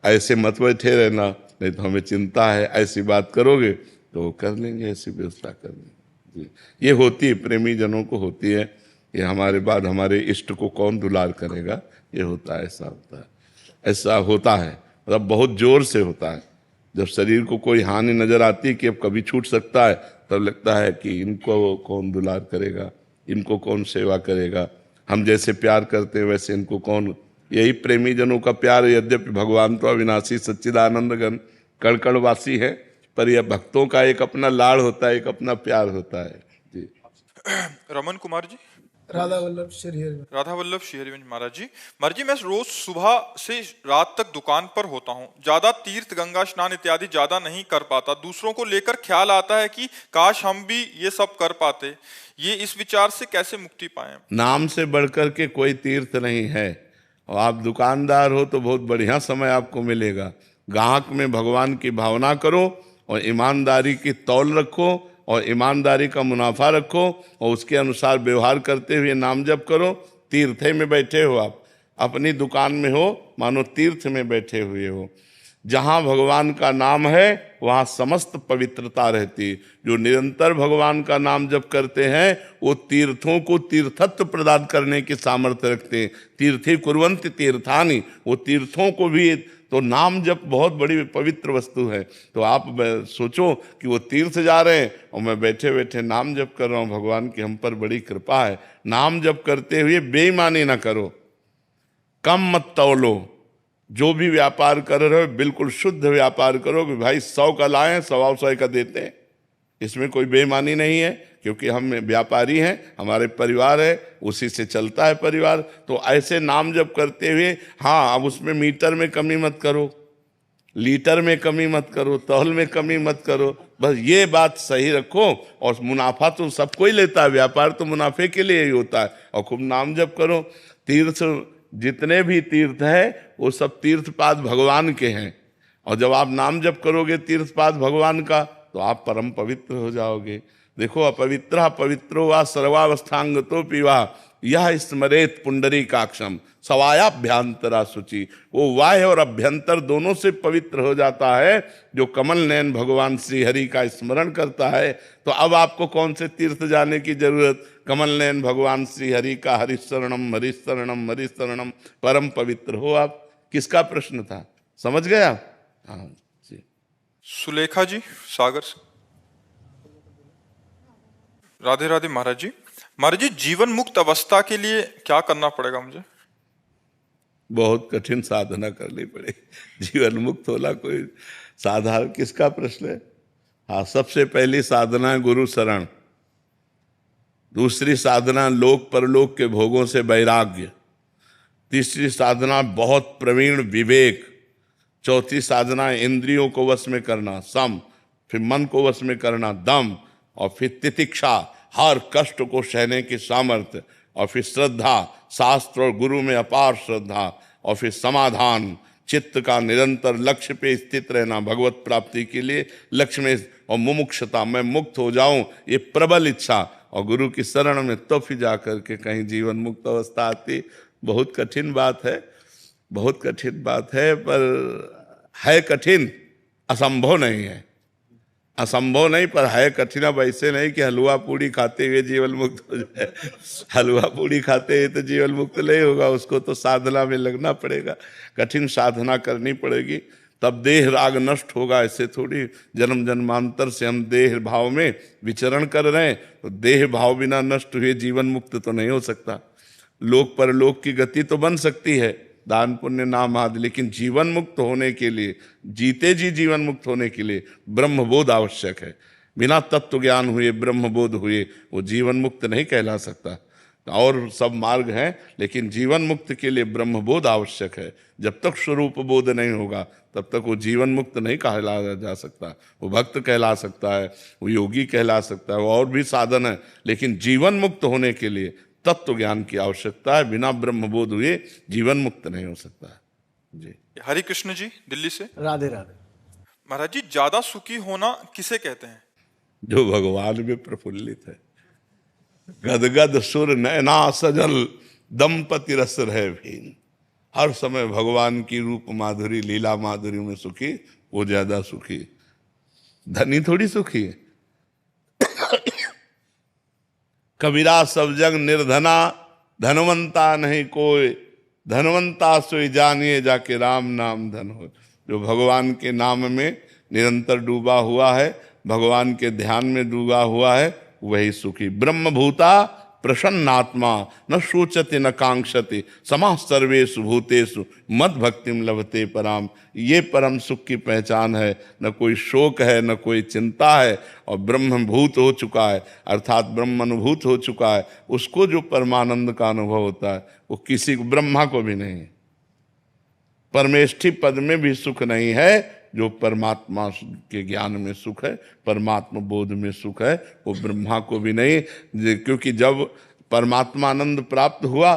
ऐसे मत बैठे रहना, नहीं तो हमें चिंता है। ऐसी बात करोगे तो कर लेंगे, ऐसी व्यवस्था कर लेंगे। ये होती है, प्रेमी जनों को होती है, ये हमारे बाद हमारे इष्ट को कौन दुलार करेगा, ये होता है, ऐसा होता है, ऐसा होता है। मतलब बहुत जोर से होता है। जब शरीर को कोई हानि नजर आती है कि अब कभी छूट सकता है, तब लगता है कि इनको कौन दुलार करेगा, इनको कौन सेवा करेगा, हम जैसे प्यार करते हैं वैसे इनको कौन। यही प्रेमी जनों का प्यार। यद्यपि भगवान तो अविनाशी सच्चिदानंद घन कणकणवासी है, पर यह भक्तों का एक अपना लाड़ होता है, एक अपना प्यार होता है जी। रमन कुमार जी। राधा वल्लभ श्री हरि। राधा वल्लभ श्री हरिवंश महाराज जी। महाराज जी, मैं रोज सुबह से रात तक दुकान पर होता हूँ, ज्यादा तीर्थ गंगा स्नान इत्यादि ज्यादा नहीं कर पाता। दूसरों को लेकर ख्याल आता है कि काश हम भी ये सब कर पाते। ये इस विचार से कैसे मुक्ति पाए? नाम से बढ़कर के कोई तीर्थ नहीं है। और आप दुकानदार हो तो बहुत बढ़िया समय आपको मिलेगा। ग्राहक में भगवान की भावना करो और ईमानदारी की तौल रखो और ईमानदारी का मुनाफा रखो और उसके अनुसार व्यवहार करते हुए नाम जप करो। तीर्थ में बैठे हो आप, अपनी दुकान में हो, मानो तीर्थ में बैठे हुए हो। जहाँ भगवान का नाम है वहाँ समस्त पवित्रता रहती है। जो निरंतर भगवान का नाम जप करते हैं वो तीर्थों को तीर्थत्व प्रदान करने की सामर्थ्य रखते हैं। तीर्थी कुर्वन्ति तीर्थानि, वो तीर्थों को भी, तो नाम जप बहुत बड़ी पवित्र वस्तु है। तो आप सोचो कि वो तीर्थ जा रहे हैं और मैं बैठे बैठे नाम जप कर रहा हूँ। भगवान की हम पर बड़ी कृपा है। नाम जप करते हुए बेईमानी ना करो, कम मत तौलो। जो भी व्यापार कर रहे हो बिल्कुल शुद्ध व्यापार करो कि भाई 100 का लाएं 100 का देते हैं, इसमें कोई बेईमानी नहीं है, क्योंकि हम व्यापारी हैं, हमारे परिवार है, उसी से चलता है परिवार। तो ऐसे नाम जप करते हुए, हाँ, अब उसमें मीटर में कमी मत करो, लीटर में कमी मत करो, तौल में कमी मत करो, बस ये बात सही रखो। और मुनाफा तो सबको ही लेता है, व्यापार तो मुनाफे के लिए ही होता है। और खूब नाम जप करो। तीर्थ, जितने भी तीर्थ है वो सब तीर्थपाद भगवान के हैं। और जब आप नाम जप करोगे तीर्थपाद भगवान का, तो आप परम पवित्र हो जाओगे। देखो, अपवित्र पवित्रो वा सर्वावस्थांगतो पीवा यह स्मरेत पुंडरीकाक्षम सवायाभ्यंतरा शुचि। वो वाह्य और अभ्यंतर दोनों से पवित्र हो जाता है जो कमल नयन भगवान श्री हरि का स्मरण करता है। तो अब आपको कौन से तीर्थ जाने की जरूरत? कमल नयन भगवान श्री हरि का हरिशरणम हरिशरणम हरिशरणम परम पवित्र हो आप। किसका प्रश्न था, समझ गया? हाँ जी। सुलेखा जी सागर से। राधे राधे महाराज जी। महाराज जी, जीवन मुक्त अवस्था के लिए क्या करना पड़ेगा मुझे? बहुत कठिन साधना करनी पड़ेगी। जीवन मुक्त होना कोई साधारण किसका प्रश्न है? हाँ, सबसे पहली साधना है गुरु शरण, दूसरी साधना लोक परलोक के भोगों से वैराग्य, तीसरी साधना बहुत प्रवीण विवेक, चौथी साधना इंद्रियों को वश में करना सम, फिर मन को वश में करना दम, और फिर तितिक्षा हर कष्ट को सहने की सामर्थ्य, और फिर श्रद्धा शास्त्र और गुरु में अपार श्रद्धा, और फिर समाधान चित्त का निरंतर लक्ष्य पे स्थित रहना भगवत प्राप्ति के लिए लक्ष्य में, और मुमुक्षता मैं मुक्त हो जाऊं ये प्रबल इच्छा, और गुरु की शरण में तो फिर जाकर के कहीं जीवन मुक्त अवस्था आती। बहुत कठिन बात है, बहुत कठिन बात है, पर है कठिन, असंभव नहीं है। असंभव नहीं पर है कठिन। अब ऐसे नहीं कि हलवा पूड़ी खाते हुए जीवन मुक्त हो जाए। हलवा पूड़ी खाते हुए तो जीवन मुक्त नहीं होगा, उसको तो साधना में लगना पड़ेगा, कठिन साधना करनी पड़ेगी, तब देह राग नष्ट होगा। ऐसे थोड़ी जन्म जन्मांतर से हम देह भाव में विचरण कर रहे हैं, तो देह भाव बिना नष्ट हुए जीवन मुक्त तो नहीं हो सकता। लोक परलोक की गति तो बन सकती है, दान पुण्य नाम आदि, लेकिन जीवन मुक्त होने के लिए, जीते जी जीवन मुक्त होने के लिए ब्रह्मबोध आवश्यक है। बिना तत्व ज्ञान हुए ब्रह्मबोध हुए वो जीवन मुक्त नहीं कहला सकता। और सब मार्ग हैं, लेकिन जीवन मुक्त के लिए ब्रह्मबोध आवश्यक है। जब तक स्वरूप बोध नहीं होगा तब तक वो जीवन मुक्त नहीं कहलाया जा सकता। वो भक्त कहला सकता है, वो योगी कहला सकता है, वो और भी साधन है, लेकिन जीवन मुक्त होने के लिए तत्व ज्ञान की आवश्यकता है। बिना ब्रह्मबोध हुए जीवन मुक्त नहीं हो सकता जी। हरि कृष्ण जी दिल्ली से। राधे राधे। महाराज जी, ज्यादा सुखी होना किसे कहते हैं? जो भगवान में प्रफुल्लित है। गदगद सुर नैना सजल दंपति रस रहे भीन। हर समय भगवान की रूप माधुरी लीला माधुरी में सुखी, वो ज्यादा सुखी। धनी थोड़ी सुखी है। कबीरा सब जग निर्धना धनवंता नहीं कोई, धनवंता सोई जानिए जाके राम नाम धन हो। जो भगवान के नाम में निरंतर डूबा हुआ है, भगवान के ध्यान में डूबा हुआ है, वही सुखी। ब्रह्मभूता प्रसन्नात्मा न शोचति न कांक्षति समाः सर्वेषु भूतेषु मद भक्तिम लभते पराम। ये परम सुख की पहचान है। न कोई शोक है, न कोई चिंता है, और ब्रह्मभूत हो चुका है, अर्थात ब्रह्म अनुभूत हो चुका है। उसको जो परमानंद का अनुभव होता है वो किसी को, ब्रह्मा को भी नहीं। परमेष्ठी पद में भी सुख नहीं है। जो परमात्मा के ज्ञान में सुख है, परमात्मा बोध में सुख है, वो ब्रह्मा को भी नहीं। क्योंकि जब परमात्मानंद प्राप्त हुआ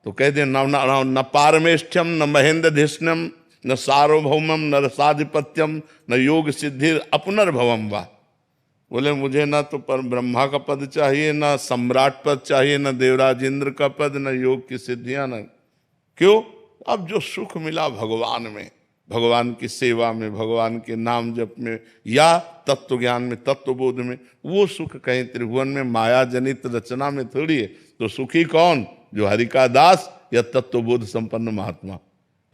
तो कह दे न पारमेष्ठ्यम न महेंद्रधिष्ण्यम न सार्वभौमम न रसाधिपत्यम न योग सिद्धि अपनर्भवम वा। बोले मुझे ना तो पर ब्रह्मा का पद चाहिए, ना सम्राट पद चाहिए, न देवराज इंद्र का पद, न योग की सिद्धियां, न। क्यों? अब जो सुख मिला भगवान में, भगवान की सेवा में, भगवान के नाम जप में, या तत्व ज्ञान में, तत्वबोध में, वो सुख कहीं त्रिभुवन में माया जनित रचना में थोड़ी है। तो सुखी कौन? जो हरि का दास या तत्वबोध संपन्न महात्मा।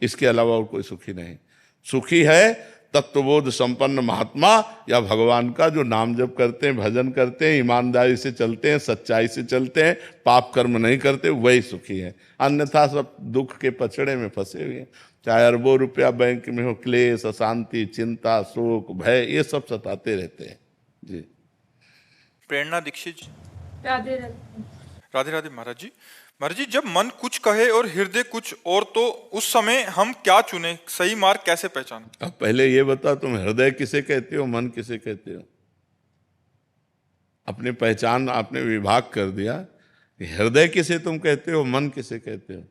इसके अलावा और कोई सुखी नहीं। सुखी है तत्वबोध संपन्न महात्मा या भगवान का जो नाम जप करते हैं, भजन करते हैं, ईमानदारी से चलते हैं, सच्चाई से चलते हैं, पाप कर्म नहीं करते, वही सुखी है। अन्यथा सब दुख के पछड़े में फंसे हुए हैं। चाहे अरबों रुपया बैंक में हो, क्लेश, अशांति, चिंता, शोक, भय, ये सब सताते रहते हैं जी। प्रेरणा दीक्षित जी। राधे राधे। राधे राधे महाराज जी। महाराज जी, जब मन कुछ कहे और हृदय कुछ और, तो उस समय हम क्या चुने? सही मार्ग कैसे पहचाने? अब पहले ये बता, तुम हृदय किसे कहते हो, मन किसे कहते हो? अपनी पहचान आपने विभाग कर दिया कि हृदय किसे तुम कहते हो, मन किसे कहते हो।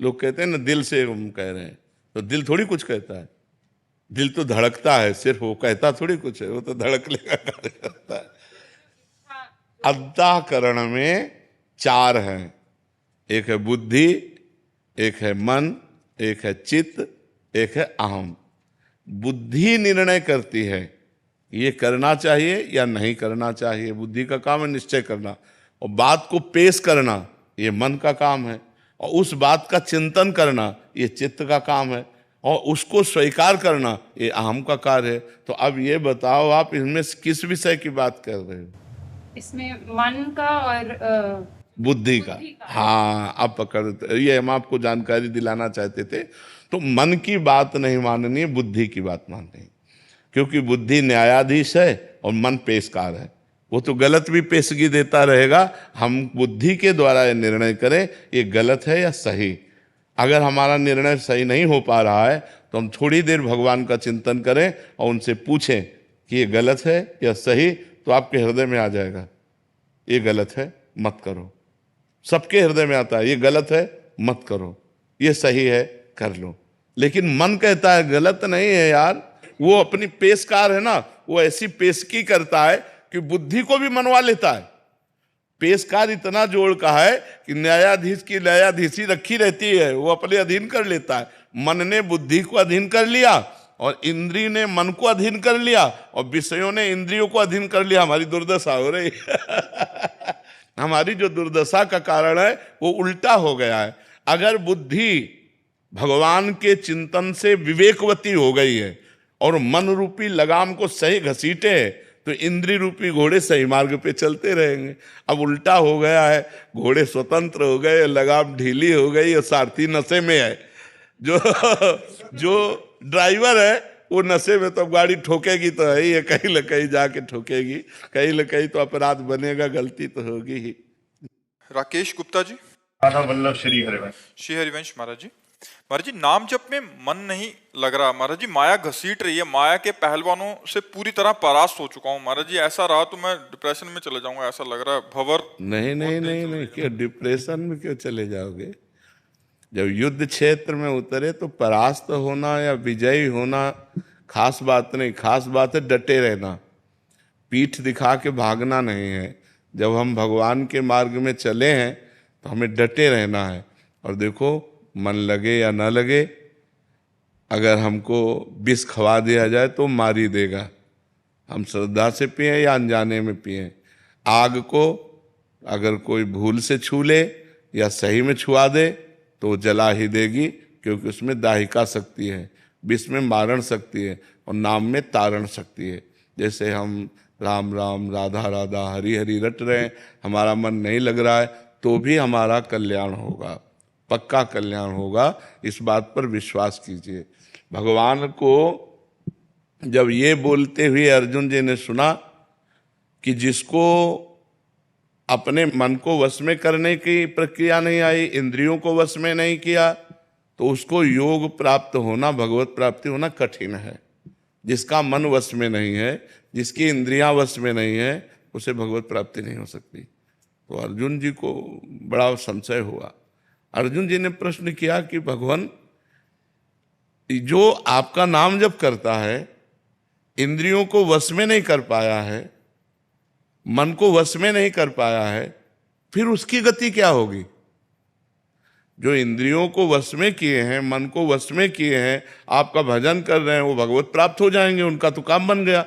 लोग कहते हैं ना दिल से हम कह रहे हैं, तो दिल थोड़ी कुछ कहता है। दिल तो धड़कता है सिर्फ, वो कहता थोड़ी कुछ है, वो तो धड़कने का कार्य करता है। अंतःकरण में 4 हैं। एक है बुद्धि, एक है मन, एक है चित्त, एक है अहम। बुद्धि निर्णय करती है ये करना चाहिए या नहीं करना चाहिए। बुद्धि का काम है निश्चय करना, और बात को पेश करना ये मन का काम है, और उस बात का चिंतन करना ये चित्त का काम है, और उसको स्वीकार करना ये अहम का कार्य है। तो अब ये बताओ आप इसमें किस विषय की बात कर रहे हो? इसमें मन का और बुद्धि का। हाँ, अब पकड़, ये हम आपको जानकारी दिलाना चाहते थे। तो मन की बात नहीं माननी है, बुद्धि की बात माननी है, क्योंकि बुद्धि न्यायाधीश है और मन पेशकार है। वो तो गलत भी पेशगी देता रहेगा। हम बुद्धि के द्वारा ये निर्णय करें ये गलत है या सही। अगर हमारा निर्णय सही नहीं हो पा रहा है तो हम थोड़ी देर भगवान का चिंतन करें और उनसे पूछें कि ये गलत है या सही, तो आपके हृदय में आ जाएगा ये गलत है मत करो। सबके हृदय में आता है ये गलत है मत करो, ये सही है कर लो। लेकिन मन कहता है गलत नहीं है यार। वो अपनी पेशकार है ना, वो ऐसी पेशकी करता है कि बुद्धि को भी मनवा लेता है। पेशकार इतना जोड़ का है कि न्यायाधीश की न्यायाधीशी रखी रहती है, वो अपने अधीन कर लेता है। मन ने बुद्धि को अधीन कर लिया, और इंद्रिय ने मन को अधीन कर लिया, और विषयों ने इंद्रियों को अधीन कर लिया। हमारी दुर्दशा हो रही हमारी जो दुर्दशा का कारण है वो उल्टा हो गया है। अगर बुद्धि भगवान के चिंतन से विवेकवती हो गई है और मन रूपी लगाम को सही घसीटे तो इंद्रिय रूपी घोड़े सही मार्ग पे चलते रहेंगे। अब उल्टा हो गया है, घोड़े स्वतंत्र हो गए, लगाम ढीली हो गई और सारथी नशे में है। जो ड्राइवर है वो नशे में, तो गाड़ी ठोकेगी तो है ही है, कहीं न कहीं जाके ठोकेगी, कहीं न कहीं तो अपराध बनेगा, गलती तो होगी ही। राकेश गुप्ता जी। राधा वल्लभ श्री हरिवंश। श्री हरिवंश महाराज जी। महाराज जी, नाम जप में मन नहीं लग रहा महाराज जी, माया घसीट रही है, माया के पहलवानों से पूरी तरह परास्त हो चुका हूँ महाराज जी। ऐसा रहा तो मैं डिप्रेशन में चले जाऊंगा, ऐसा लग रहा है। भंवर नहीं नहीं नहीं नहीं, क्यों डिप्रेशन में क्यों चले जाओगे? जब युद्ध क्षेत्र में उतरे तो परास्त होना या विजयी होना खास बात नहीं, खास बात है डटे रहना, पीठ दिखा के भागना नहीं है। जब हम भगवान के मार्ग में चले हैं तो हमें डटे रहना है। और देखो, मन लगे या ना लगे, अगर हमको विष खवा दिया जाए तो मार ही देगा। हम श्रद्धा से पिए या अनजाने में पिए, आग को अगर कोई भूल से छू ले या सही में छुआ दे तो जला ही देगी, क्योंकि उसमें दाहिका शक्ति है, विष में मारण शक्ति है और नाम में तारण शक्ति है। जैसे हम राम राम राधा राधा हरि हरि रट रहे हैं, हमारा मन नहीं लग रहा है तो भी हमारा कल्याण होगा, पक्का कल्याण होगा। इस बात पर विश्वास कीजिए। भगवान को जब ये बोलते हुए अर्जुन जी ने सुना कि जिसको अपने मन को वश में करने की प्रक्रिया नहीं आई, इंद्रियों को वश में नहीं किया, तो उसको योग प्राप्त होना, भगवत प्राप्ति होना कठिन है। जिसका मन वश में नहीं है, जिसकी इंद्रियां वश में नहीं है, उसे भगवत प्राप्ति नहीं हो सकती। तो अर्जुन जी को बड़ा संशय हुआ। अर्जुन जी ने प्रश्न किया कि भगवान, जो आपका नाम जप करता है, इंद्रियों को वश में नहीं कर पाया है, मन को वश में नहीं कर पाया है, फिर उसकी गति क्या होगी? जो इंद्रियों को वश में किए हैं, मन को वश में किए हैं, आपका भजन कर रहे हैं, वो भगवत प्राप्त हो जाएंगे, उनका तो काम बन गया।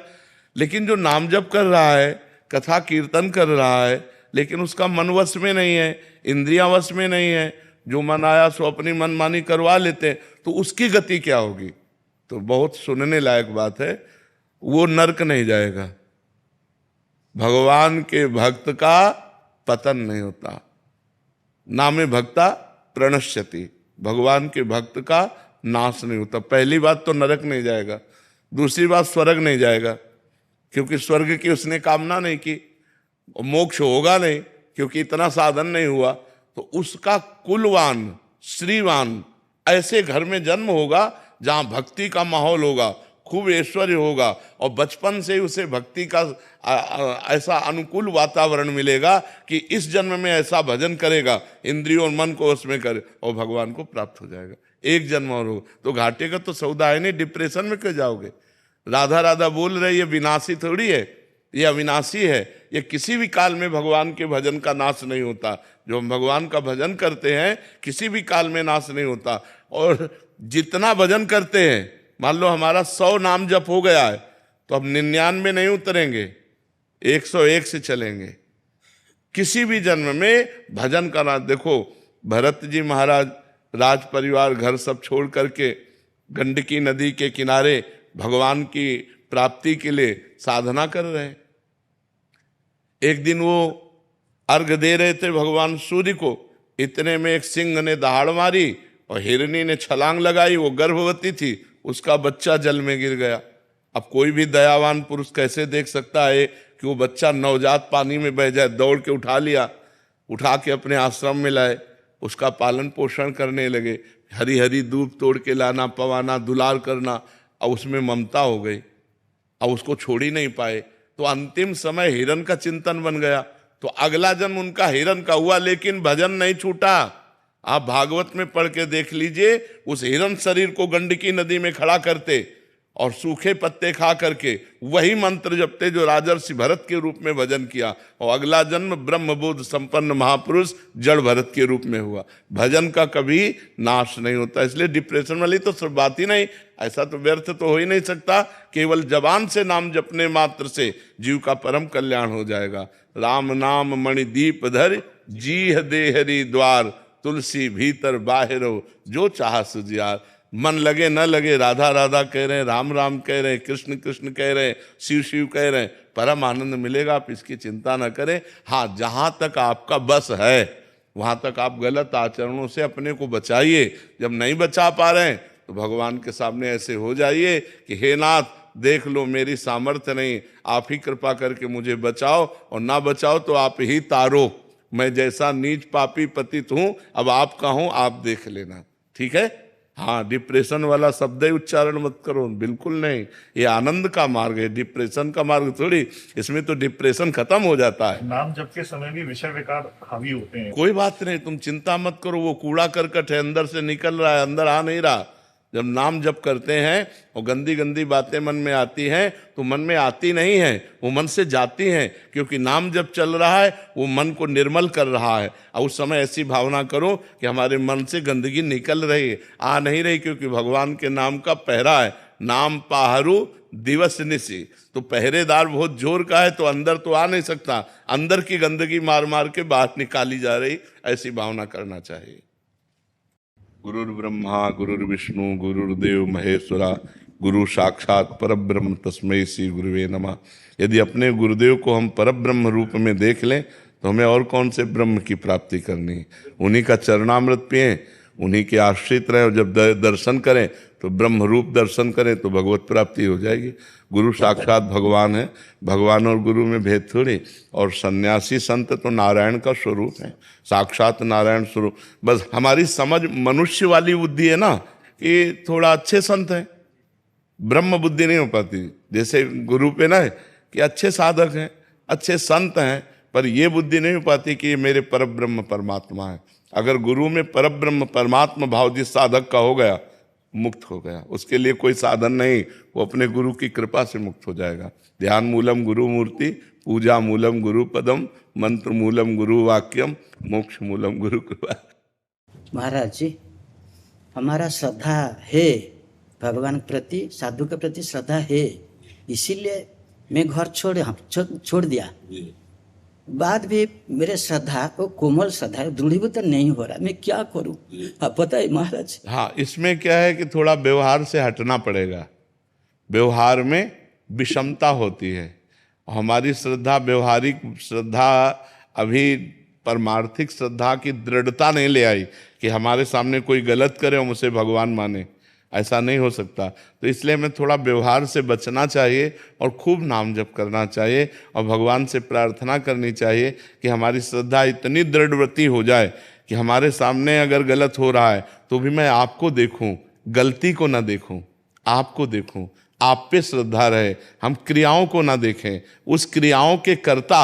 लेकिन जो नाम जप कर रहा है, कथा कीर्तन कर रहा है, लेकिन उसका मन वश में नहीं है, इंद्रियां वश में नहीं है, जो मन आया सो अपनी मनमानी करवा लेते हैं, तो उसकी गति क्या होगी? तो बहुत सुनने लायक बात है, वो नरक नहीं जाएगा। भगवान के भक्त का पतन नहीं होता, नामे भक्ता प्रणश्यति, भगवान के भक्त का नाश नहीं होता। पहली बात तो नरक नहीं जाएगा, दूसरी बात स्वर्ग नहीं जाएगा, क्योंकि स्वर्ग की उसने कामना नहीं की, मोक्ष होगा नहीं क्योंकि इतना साधन नहीं हुआ। तो उसका कुलवान श्रीवान ऐसे घर में जन्म होगा जहां भक्ति का माहौल होगा, खूब ऐश्वर्य होगा, और बचपन से उसे भक्ति का ऐसा अनुकूल वातावरण मिलेगा कि इस जन्म में ऐसा भजन करेगा, इंद्रियों और मन को उसमें करे और भगवान को प्राप्त हो जाएगा। एक जन्म और होगा तो घाटे का तो सौदा है नहीं, डिप्रेशन में क्यों जाओगे? राधा राधा बोल रही है, विनाशी थोड़ी है, ये अविनाशी है, ये किसी भी काल में भगवान के भजन का नाश नहीं होता। जो हम भगवान का भजन करते हैं किसी भी काल में नाश नहीं होता। और जितना भजन करते हैं, मान लो हमारा 100 नाम जप हो गया है तो अब 99 नहीं उतरेंगे, 101 से चलेंगे। किसी भी जन्म में भजन करना। देखो भरत जी महाराज राज परिवार घर सब छोड़ करके गंडकी नदी के किनारे भगवान की प्राप्ति के लिए साधना कर रहे हैं। एक दिन वो अर्घ दे रहे थे भगवान सूर्य को, इतने में एक सिंह ने दहाड़ मारी और हिरनी ने छलांग लगाई। वो गर्भवती थी, उसका बच्चा जल में गिर गया। अब कोई भी दयावान पुरुष कैसे देख सकता है कि वो बच्चा नवजात पानी में बह जाए। दौड़ के उठा लिया, उठा के अपने आश्रम में लाए, उसका पालन पोषण करने लगे। हरी हरी दूब तोड़ के लाना, पवाना, दुलार करना। और उसमें ममता हो गई, अब उसको छोड़ ही नहीं पाए। तो अंतिम समय हिरण का चिंतन बन गया। तो अगला जन्म उनका हिरण का हुआ, लेकिन भजन नहीं छूटा। आप भागवत में पढ़ के देख लीजिए, उस हिरण शरीर को गंडकी नदी में खड़ा करते और सूखे पत्ते खा करके वही मंत्र जपते जो राजर्षि भरत के रूप में भजन किया। और अगला जन्म ब्रह्मबोध संपन्न महापुरुष जड़ भरत के रूप में हुआ। भजन का कभी नाश नहीं होता। इसलिए डिप्रेशन वाली तो सब बात ही नहीं। ऐसा तो व्यर्थ तो हो ही नहीं सकता। केवल जबान से नाम जपने मात्र से जीव का परम कल्याण हो जाएगा। राम नाम मणिदीप धर, जीह देहरी द्वार, तुलसी भीतर बाहिरो, जो चाह सुजियार। मन लगे न लगे, राधा राधा कह रहे हैं, राम राम कह रहे हैं, कृष्ण कृष्ण कह रहे हैं, शिव शिव कह रहे हैं, परम आनंद मिलेगा। आप इसकी चिंता न करें। हाँ, जहाँ तक आपका बस है वहाँ तक आप गलत आचरणों से अपने को बचाइए। जब नहीं बचा पा रहे हैं तो भगवान के सामने ऐसे हो जाइए कि हे नाथ, देख लो मेरी सामर्थ्य नहीं, आप ही कृपा करके मुझे बचाओ, और ना बचाओ तो आप ही तारो। मैं जैसा नीच पापी पतित हूँ, अब आपका हूँ, आप देख लेना। ठीक है। हाँ, डिप्रेशन वाला शब्द ही उच्चारण मत करो, बिल्कुल नहीं। ये आनंद का मार्ग है, डिप्रेशन का मार्ग थोड़ी। इसमें तो डिप्रेशन खत्म हो जाता है। नाम जप के समय भी विषय विकार हावी होते हैं। कोई बात नहीं, तुम चिंता मत करो। वो कूड़ा करकट है, अंदर से निकल रहा है, अंदर आ नहीं रहा। जब नाम जप करते हैं और गंदी गंदी बातें मन में आती हैं तो मन में आती नहीं है, वो मन से जाती हैं। क्योंकि नाम जब चल रहा है वो मन को निर्मल कर रहा है। और उस समय ऐसी भावना करो कि हमारे मन से गंदगी निकल रही है, आ नहीं रही। क्योंकि भगवान के नाम का पहरा है, नाम पाहरू दिवस निशी। तो पहरेदार बहुत जोर का है तो अंदर तो आ नहीं सकता, अंदर की गंदगी मार मार के बाहर निकाली जा रही। ऐसी भावना करना चाहिए। गुरुर्ब्रह्मा गुरुर्विष्णु गुरुर्देव महेश्वरा, गुरु साक्षात परब्रह्म तस्मै श्री गुरुवे नमः। यदि अपने गुरुदेव को हम परब्रह्म रूप में देख लें तो हमें और कौन से ब्रह्म की प्राप्ति करनी है। उन्हीं का चरणामृत पिएं, उन्हीं के आश्रित रहें, और जब दर्शन करें तो ब्रह्म रूप दर्शन करें तो भगवत प्राप्ति हो जाएगी। गुरु साक्षात भगवान है, भगवान और गुरु में भेद थोड़ी। और सन्यासी संत तो नारायण का स्वरूप है, साक्षात नारायण स्वरूप। बस हमारी समझ मनुष्य वाली बुद्धि है ना कि थोड़ा अच्छे संत हैं, ब्रह्म बुद्धि नहीं हो पाती। जैसे गुरु पे ना कि अच्छे साधक हैं, अच्छे संत हैं, पर ये बुद्धि नहीं हो पाती कि ये मेरे परब्रह्म परमात्मा है। अगर गुरु में परब्रह्म परमात्मा भाव जिस साधक का हो गया, मुक्त हो गया। उसके लिए कोई साधन नहीं, वो अपने गुरु की कृपा से मुक्त हो जाएगा। ध्यान मूलम गुरु मूर्ति, पूजा मूलम गुरु पदम, मंत्र मूलम गुरु वाक्यम, मोक्ष मूलम गुरु कृपा। महाराज जी, हमारा श्रद्धा है भगवान के प्रति, साधु के प्रति श्रद्धा है, इसीलिए मैं घर छोड़ दिया। बाद भी मेरे श्रद्धा वो कोमल श्रद्धा दृढ़ीभूत नहीं हो रहा, मैं क्या करूं आप बताइए महाराज। हाँ, इसमें क्या है कि थोड़ा व्यवहार से हटना पड़ेगा। व्यवहार में विषमता होती है। हमारी श्रद्धा व्यवहारिक श्रद्धा अभी परमार्थिक श्रद्धा की दृढ़ता नहीं ले आई कि हमारे सामने कोई गलत करे और उसे भगवान माने। ऐसा नहीं हो सकता। तो इसलिए हमें थोड़ा व्यवहार से बचना चाहिए और खूब नाम जप करना चाहिए और भगवान से प्रार्थना करनी चाहिए कि हमारी श्रद्धा इतनी दृढ़व्रती हो जाए कि हमारे सामने अगर गलत हो रहा है तो भी मैं आपको देखूं, गलती को ना देखूं, आपको देखूं, आप पे श्रद्धा रहे। हम क्रियाओं को ना देखें, उस क्रियाओं के कर्ता